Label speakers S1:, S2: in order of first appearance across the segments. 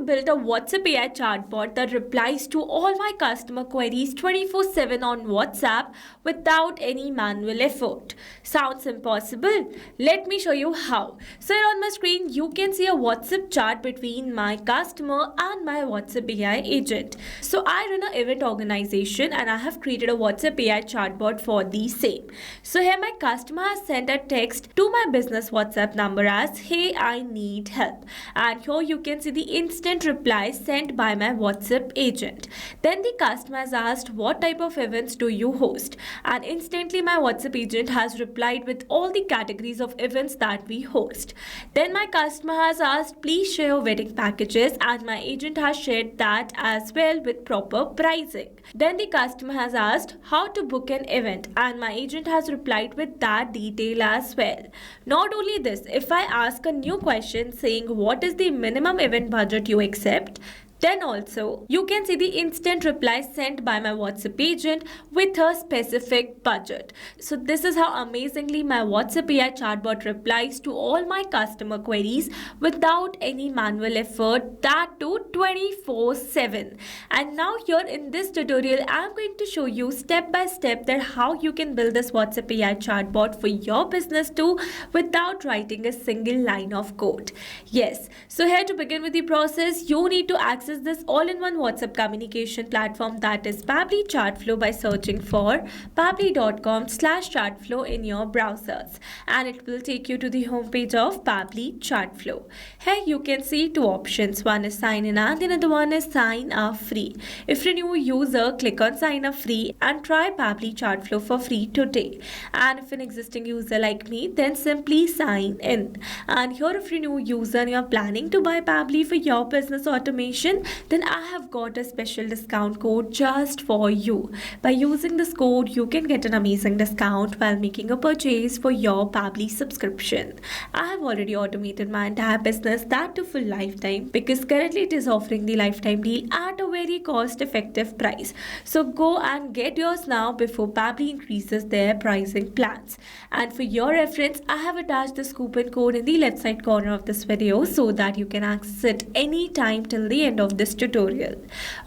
S1: to build a WhatsApp AI chatbot that replies to all my customer queries 24/7 on WhatsApp without any manual effort. Sounds impossible? Let me show you how. So here on my screen, you can see a WhatsApp chat between my customer and my WhatsApp AI agent. So I run an event organization and I have created a WhatsApp AI chatbot for the same. So here my customer has sent a text to my business WhatsApp number as, "Hey, I need help." And here you can see the instant reply sent by my WhatsApp agent. Then the customer has asked, "What type of events do you host?" And instantly my WhatsApp agent has replied with all the categories of events that we host. Then my customer has asked, "Please share wedding packages," and my agent has shared that as well with proper pricing. Then the customer has asked how to book an event, and my agent has replied with that detail as well. Not only this, if I ask a new question saying what is the minimum event budget you accept, then also you can see the instant reply sent by my WhatsApp agent with a specific budget. So this is how amazingly my WhatsApp AI chatbot replies to all my customer queries without any manual effort, that too 24/7. And now here in this tutorial, I'm going to show you step by step that how you can build this WhatsApp AI chatbot for your business too without writing a single line of code. Yes, so here to begin with the process, you need to access this all-in-one WhatsApp communication platform, that is Pabbly Chatflow, by searching for pabbly.com/chatflow in your browsers, and it will take you to the homepage of Pabbly Chatflow. Here you can see two options. One is sign in and another one is sign up free. If you're a new user, click on sign up free and try Pabbly Chatflow for free today. And if an existing user like me, then simply sign in. And here if you're a new user and you're planning to buy Pabbly for your business automation, then I have got a special discount code just for you. By using this code, you can get an amazing discount while making a purchase for your Pabbly subscription. I have already automated my entire business, that to full lifetime, because currently it is offering the lifetime deal at a very cost-effective price. So go and get yours now before Pabbly increases their pricing plans. And for your reference, I have attached this coupon code in the left side corner of this video so that you can access it anytime till the end of this tutorial.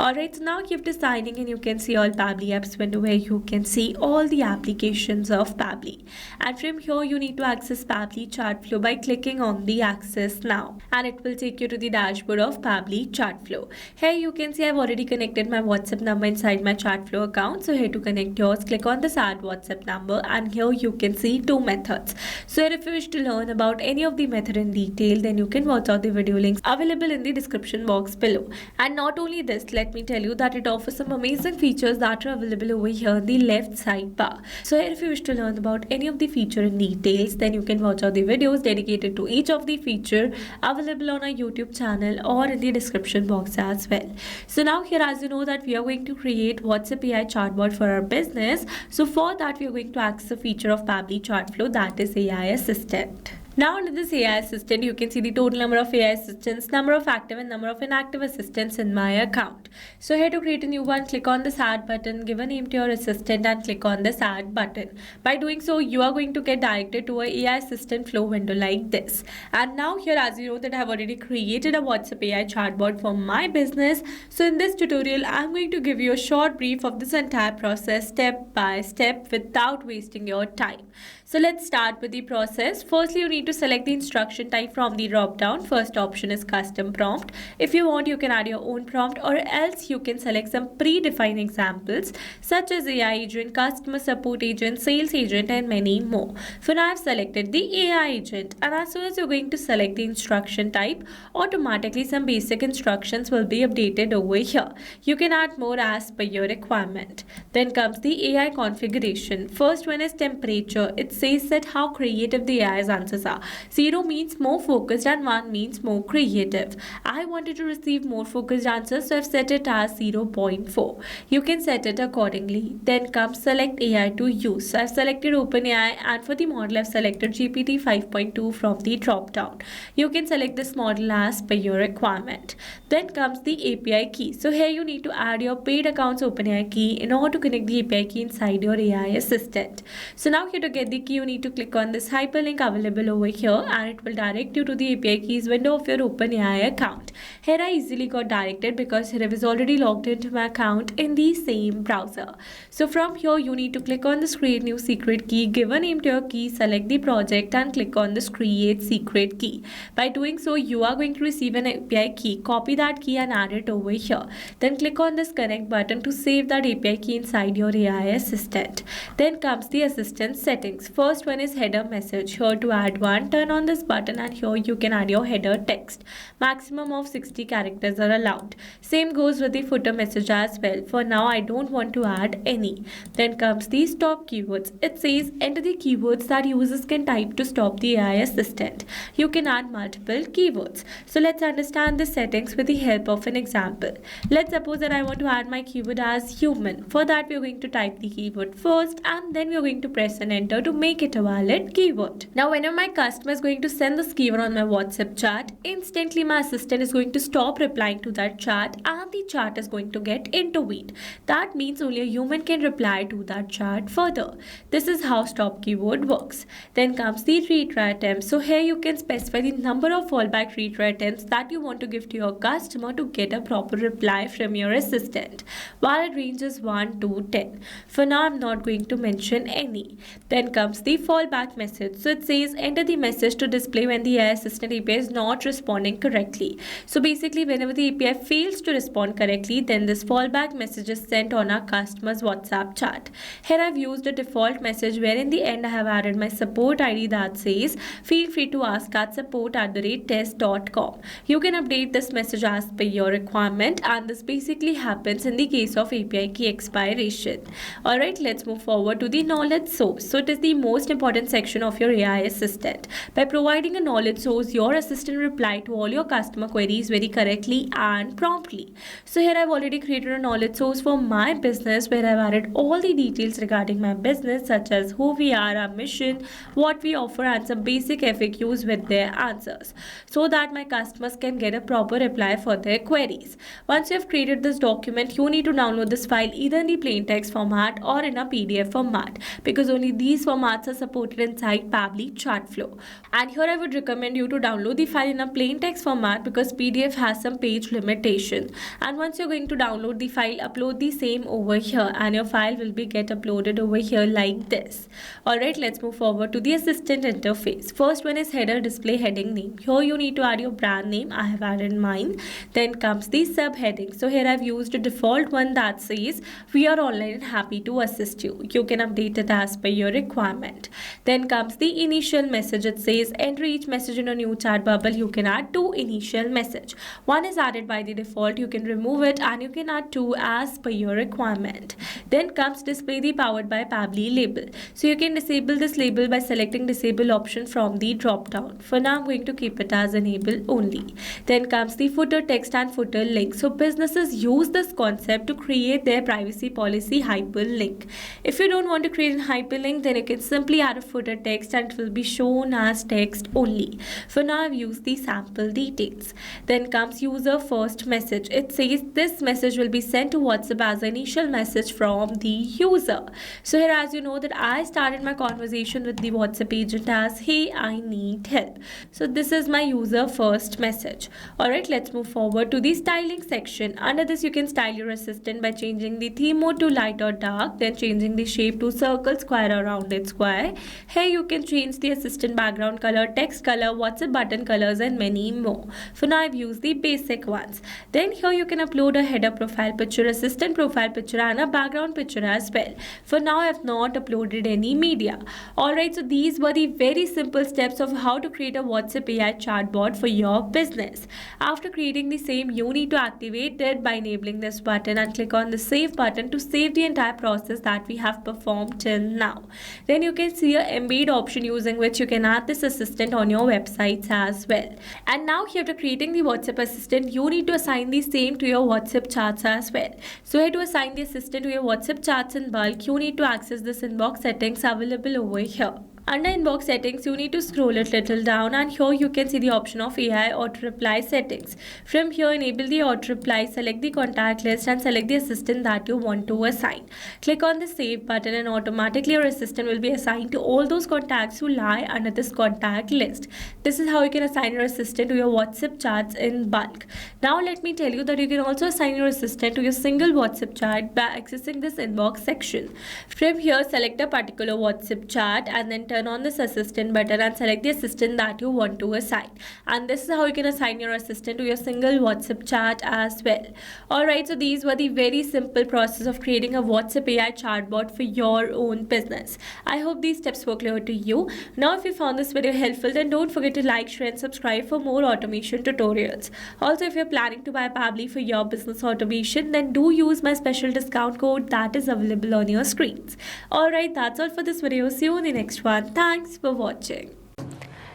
S1: Alright, so now you have to sign in and you can see all Pabbly apps window where you can see all the applications of Pabbly. And from here you need to access Pabbly Chatflow by clicking on the access now, and it will take you to the dashboard of Pabbly Chatflow. Here you can see I've already connected my WhatsApp number inside my Chatflow account. So here to connect yours, click on this add WhatsApp number, and here you can see two methods. So if you wish to learn about any of the method in detail, then you can watch out the video links available in the description box below. And not only this, let me tell you that it offers some amazing features that are available over here in the left side bar. So here if you wish to learn about any of the feature in details, then you can watch out the videos dedicated to each of the feature available on our YouTube channel or in the description box as well. So now here, as you know, that we are going to create WhatsApp AI chatbot for our business. So for that we are going to access a feature of Pabbly Chatflow, that is AI Assistant. Now under this AI assistant, you can see the total number of AI assistants, number of active and number of inactive assistants in my account. So here to create a new one, click on this add button, give a name to your assistant and click on this add button. By doing so, you are going to get directed to a AI assistant flow window like this. And now here, as you know, that I have already created a WhatsApp AI chatbot for my business. So in this tutorial, I'm going to give you a short brief of this entire process step by step without wasting your time. So let's start with the process. Firstly, you need to select the instruction type from the drop down. First option is custom prompt. If you want, you can add your own prompt, or else you can select some predefined examples such as AI agent, customer support agent, sales agent, and many more. For now, I've selected the AI agent, and as soon as you're going to select the instruction type, automatically some basic instructions will be updated over here. You can add more as per your requirement. Then comes the AI configuration. First one is temperature. It says that how creative the AI's answers are. 0 means more focused and 1 means more creative. I wanted to receive more focused answers, so I've set it as 0.4. You can set it accordingly. Then comes select AI to use. So I've selected OpenAI, and for the model I've selected GPT 5.2 from the drop down. You can select this model as per your requirement. Then comes the API key. So here you need to add your paid account's OpenAI key in order to connect the API key inside your AI assistant. So now here to get the key, you need to click on this hyperlink available over here, and it will direct you to the API keys window of your OpenAI account. Here I easily got directed because here I was already logged into my account in the same browser. So from here you need to click on this create new secret key, give a name to your key, select the project and click on this create secret key. By doing so, you are going to receive an API key. Copy that key and add it over here. Then click on this connect button to save that API key inside your AI assistant. Then comes the assistant settings. First one is header message. Here to add one, turn on this button and here you can add your header text. Maximum of 60 characters are allowed. Same goes with the footer message as well. For now I don't want to add any. Then comes the stop keywords. It says enter the keywords that users can type to stop the AI assistant. You can add multiple keywords. So let's understand the settings with the help of an example. Let's suppose that I want to add my keyword as human. For that we are going to type the keyword first and then we are going to press an enter to make it a valid keyword. Now whenever my customer is going to send this keyword on my WhatsApp chat, instantly my assistant is going to stop replying to that chat and the chat is going to get intervened. That means only a human can reply to that chat further. This is how stop keyword works. Then comes the retry attempts. So here you can specify the number of fallback retry attempts that you want to give to your customer to get a proper reply from your assistant. Valid range is 1 to 10. For now I'm not going to mention any. Then comes the fallback message. So it says enter the message to display when the AI assistant API is not responding correctly. So basically whenever the API fails to respond correctly, then this fallback message is sent on our customer's WhatsApp chat. Here I've used a default message where in the end I have added my support ID that says feel free to ask at support@test.com. You can update this message as per your requirement, and this basically happens in the case of API key expiration. Alright, let's move forward to the knowledge source. So it is the most important section of your AI assistant. By providing a knowledge source, your assistant will reply to all your customer queries very correctly and promptly. So here I've already created a knowledge source for my business where I've added all the details regarding my business, such as who we are, our mission, what we offer, and some basic FAQs with their answers, so that my customers can get a proper reply for their queries. Once you have created this document, you need to download this file either in the plain text format or in a PDF format, because only these formats are supported inside Pabbly Chatflow. And here I would recommend you to download the file in a plain text format because PDF has some page limitation. And once you're going to download the file, upload the same over here and your file will be get uploaded over here like this. Alright, let's move forward to the assistant interface. First one is header display heading name. Here you need to add your brand name. I have added mine. Then comes the subheading. So here I've used a default one that says we are online and happy to assist you. You can update it as per your requirement. Then comes the initial message. It says enter each message in a new chat bubble. You can add 2 initial message. One is added by the default. You can remove it and you can add 2 as per your requirement. Then comes display the powered by Pabbly label. So you can disable this label by selecting disable option from the drop down. For now I'm going to keep it as enable only. Then comes the footer text and footer link. So businesses use this concept to create their privacy policy hyperlink. If you don't want to create a hyperlink, then you can simply add a footer text and it will be shown as text only. For now I've used the sample details. Then comes user first message. It says this message will be sent to WhatsApp as an initial message from the user. So here, as you know, that I started my conversation with the WhatsApp agent as hey, I need help. So this is my user first message. Alright, let's move forward to the styling section. Under this you can style your assistant by changing the theme mode to light or dark, then changing the shape to circle, square or rounded square. Here you can change the assistant background color, text color, WhatsApp button colors and many more. For now I've used the basic ones. Then here you can upload a header profile picture, assistant profile picture and a background picture as well. For now I have not uploaded any media. Alright, so these were the very simple steps of how to create a WhatsApp AI chatbot for your business. After creating the same, you need to activate it by enabling this button and click on the save button to save the entire process that we have performed till now. Then you can see a embed option using which you can add this assistant on your websites as well. And now here, after creating the WhatsApp assistant, you need to assign the same to your WhatsApp chats as well. So here, to assign the assistant to your WhatsApp chats in bulk, you need to access this inbox settings available over here. Under inbox settings, you need to scroll it little down, and here you can see the option of AI auto reply settings. From here, enable the auto reply, select the contact list and select the assistant that you want to assign. Click on the save button and automatically your assistant will be assigned to all those contacts who lie under this contact list. This is how you can assign your assistant to your WhatsApp chats in bulk. Now let me tell you that you can also assign your assistant to your single WhatsApp chat by accessing this inbox section. From here, select a particular WhatsApp chat and then turn on this assistant button and select the assistant that you want to assign. And this is how you can assign your assistant to your single WhatsApp chat as well. Alright, so these were the very simple process of creating a WhatsApp AI chatbot for your own business. I hope these steps were clear to you. Now, if you found this video helpful, then don't forget to like, share and subscribe for more automation tutorials. Also, if you're planning to buy Pabbly for your business automation, then do use my special discount code that is available on your screens. Alright, that's all for this video. See you in the next one. Thanks for watching.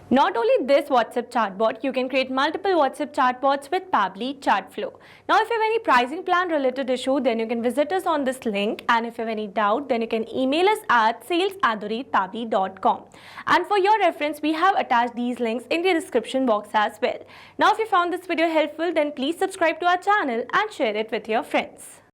S1: Not only this WhatsApp chatbot, you can create multiple WhatsApp chatbots with Pabbly Chatflow. Now, if you have any pricing plan related issue, then you can visit us on this link. And if you have any doubt, then you can email us at sales@pabbly.com. And for your reference, we have attached these links in the description box as well. Now, if you found this video helpful, then please subscribe to our channel and share it with your friends.